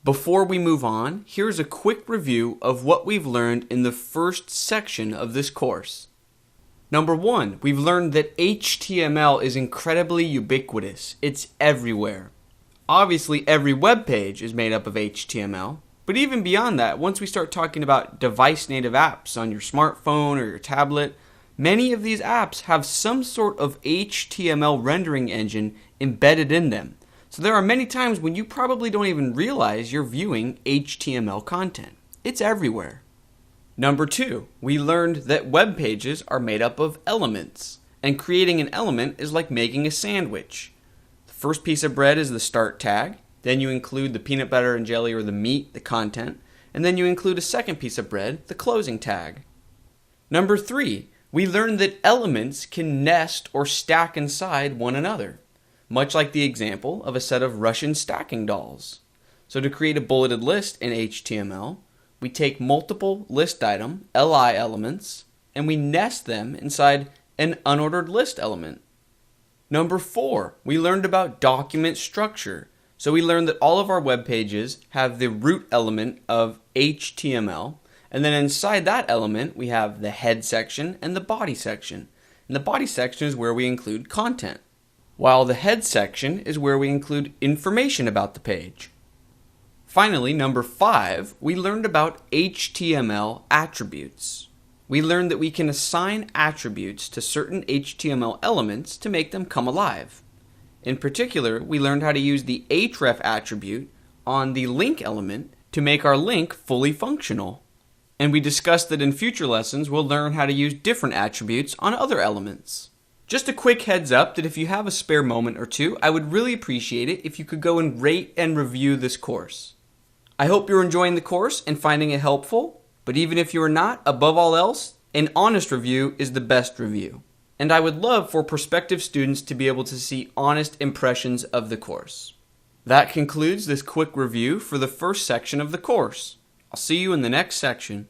Before we move on, here's a quick review of what we've learned in the first section of this course. Number 1, we've learned that HTML is incredibly ubiquitous. It's everywhere. Obviously, every web page is made up of HTML, but even beyond that, once we start talking about device-native apps on your smartphone or your tablet, many of these apps have some sort of HTML rendering engine embedded in them. So there are many times when you probably don't even realize you're viewing HTML content. It's everywhere. Number 2, we learned that web pages are made up of elements, and creating an element is like making a sandwich. The first piece of bread is the start tag, then you include the peanut butter and jelly or the meat, the content, and then you include a second piece of bread, the closing tag. Number 3, we learned that elements can nest or stack inside one another, much like the example of a set of Russian stacking dolls. So to create a bulleted list in HTML, we take multiple list item, LI elements, and we nest them inside an unordered list element. Number 4, we learned about document structure. So we learned that all of our web pages have the root element of HTML, and then inside that element we have the head section and the body section. And the body section is where we include content, while the head section is where we include information about the page. Finally, number 5, we learned about HTML attributes. We learned that we can assign attributes to certain HTML elements to make them come alive. In particular, we learned how to use the href attribute on the link element to make our link fully functional. And we discussed that in future lessons we'll learn how to use different attributes on other elements. Just a quick heads up that if you have a spare moment or two, I would really appreciate it if you could go and rate and review this course. I hope you're enjoying the course and finding it helpful, but even if you are not, above all else, an honest review is the best review. And I would love for prospective students to be able to see honest impressions of the course. That concludes this quick review for the first section of the course. I'll see you in the next section.